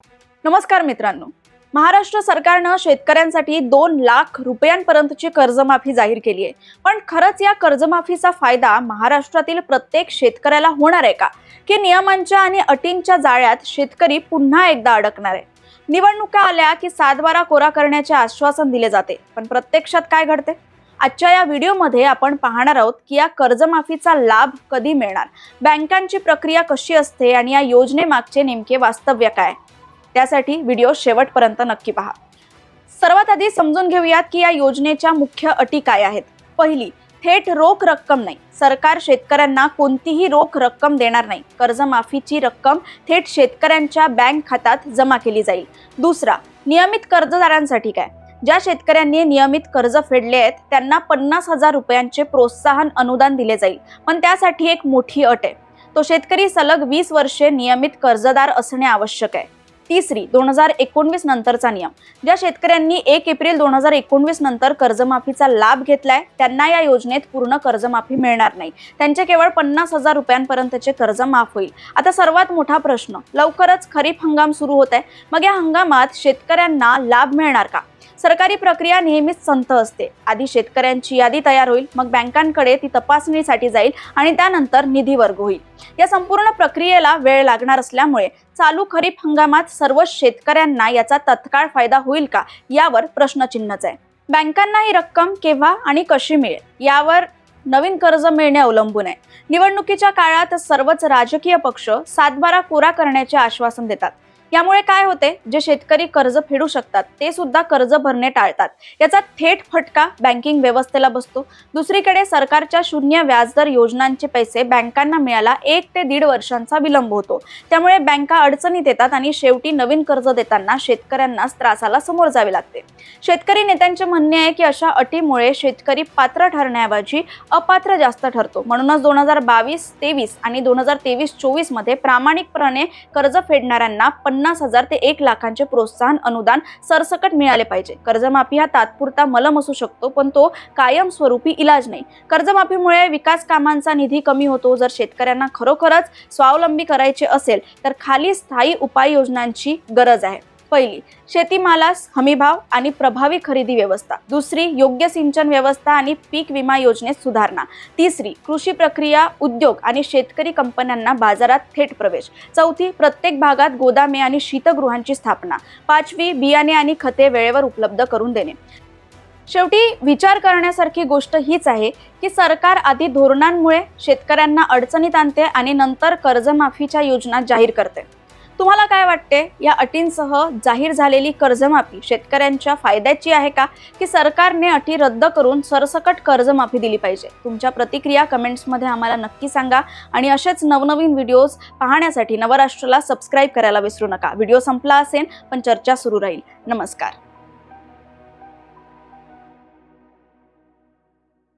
नमस्कार मित्रांनो, महाराष्ट्र सरकारने शेतकऱ्यांसाठी 2 लाख रुपयांपर्यंतची कर्जमाफी जाहीर केली आहे। पण खरंच या कर्जमाफीचा फायदा महाराष्ट्रातील प्रत्येक शेतकऱ्याला होणार आहे का, की नियमांच्या आणि अटींच्या जाळ्यात शेतकरी पुन्हा एकदा अडकणार आहे? निवडणुका आल्या की 7/12 कोरा करण्याचे आश्वासन दिले जाते, पण प्रत्यक्षात काय घडते? आजच्या या व्हिडिओमध्ये आपण पाहणार आहोत की या कर्जमाफीचा लाभ कधी मिळणार, बँकांची प्रक्रिया कशी असते आणि या योजनेमागचे नेमके वास्तव्य काय। त्यासाठी व्हिडिओ शेवटपर्यंत नक्की पहा। सर्वात आधी समजून घेऊयात की या योजनेच्या मुख्य अटी काय आहेत। पहिली, थेट रोख रक्कम नाही। सरकार शेतकऱ्यांना कोणतीही रोख रक्कम देणार नाही। कर्जमाफीची रक्कम थेट शेतकऱ्यांच्या बँक खात्यात जमा केली जाईल। दुसरा, नियमित कर्जदारांसाठी काय, ज्या शेतकऱ्यांनी नियमित कर्ज फेडले आहेत त्यांना 50,000 रुपयांचे प्रोत्साहन अनुदान दिले जाईल, पण त्यासाठी एक मोठी अट आहे, तो शेतकरी सलग 20 वर्षे नियमित कर्जदार असणे आवश्यक आहे। तिसरी, 2019 नंतरचा नियम, ज्या शेतकऱ्यांनी 1 एप्रिल 2019 नंतर कर्जमाफीचा लाभ घेतलाय त्यांना या योजनेत पूर्ण कर्जमाफी मिळणार नाही, त्यांचे केवळ 50,000 रुपयांपर्यंतचे कर्ज माफ होईल। आता सर्वात मोठा प्रश्न, लवकरच खरीप हंगाम सुरू होत आहे, मग या हंगामात शेतकऱ्यांना लाभ मिळणार का? सरकारी प्रक्रिया नेहमीच संथ असते। आधी शेतकऱ्यांची यादी तयार होईल, मग बँकांकडे ती तपासणीसाठी जाईल आणि त्यानंतर निधी वर्ग होईल। या संपूर्ण प्रक्रियेला वेळ लागणार असल्यामुळे चालू खरीप हंगामात सर्व शेतकऱ्यांना याचा तत्काळ फायदा होईल का, यावर प्रश्नचिन्हच आहे। बँकांना ही रक्कम केव्हा आणि कशी मिळेल यावर नवीन कर्ज मिळणे अवलंबून आहे। निवडणुकीच्या काळात सर्वच राजकीय पक्ष 7/12 कोरा करण्याचे आश्वासन देतात। यामुळे काय होते, जे शेतकरी कर्ज फेडू शकतात ते सुद्धा कर्ज भरणे टाळतात। याचा थेट फटका बँकिंग व्यवस्थेला बसतो। दुसरीकडे सरकारच्या शून्य व्याजदर योजनांचे पैसे बँकांना मिळायला 1 ते 1.5 वर्षांचा विलंब होतो। त्यामुळे बँका अडचणीत येतात आणि शेवटी नवीन कर्ज देताना शेतकऱ्यांनाच त्रासाला समोर जावे लागते। शेतकरी नेत्यांचे म्हणणे आहे की अशा अटीमुळे शेतकरी पात्र ठरण्याऐवजी अपात्र जास्त ठरतो। म्हणूनच 2022-23 आणि 2023-24 मध्ये प्रामाणिकपणे कर्ज फेडणाऱ्यांना 50,000 ते 1 लाखांचे प्रोत्साहन अनुदान सरसकट मिळाले पाहिजे। कर्जमाफी हा तात्पुरता मलम असू शकतो, पण तो कायमस्वरूपी इलाज नाही। कर्जमाफीमुळे विकास कामांचा निधी कमी होतो। जर शेतकऱ्यांना खरोखरच स्वावलंबी करायचे असेल तर खाली स्थायी उपाययोजनांची गरज आहे। पहिली, शेतीमालास हमीभाव आणि प्रभावी खरेदी व्यवस्था। दुसरी, योग्य सिंचन व्यवस्था आणि पीक विमा योजनेत सुधारणा। तिसरी, कृषी प्रक्रिया उद्योग आणि शेतकरी कंपन्यांना बाजारात थेट प्रवेश। चौथी, प्रत्येक भागात गोदामे आणि शीतगृहांची स्थापना। पाचवी, बियाणे आणि खते वेळेवर उपलब्ध करून देणे। शेवटी विचार करण्यासारखी गोष्ट हीच आहे की सरकार आधी धोरणांमुळे शेतकऱ्यांना अडचणीत आणते आणि नंतर कर्जमाफीच्या योजना जाहीर करते। तुम्हाला काय वाटते, या अटींसह जाहीर झालेली कर्जमाफी शेतकऱ्यांच्या फायद्याची आहे का, की सरकारने अटी रद्द करून सरसकट कर्जमाफी दिली पाहिजे? तुमच्या प्रतिक्रिया कमेंट्समध्ये आम्हाला नक्की सांगा आणि असेच नवनवीन व्हिडिओज पाहण्यासाठी नवराष्ट्राला सबस्क्राईब करायला विसरू नका। व्हिडिओ संपला असेल पण चर्चा सुरू राहील। नमस्कार।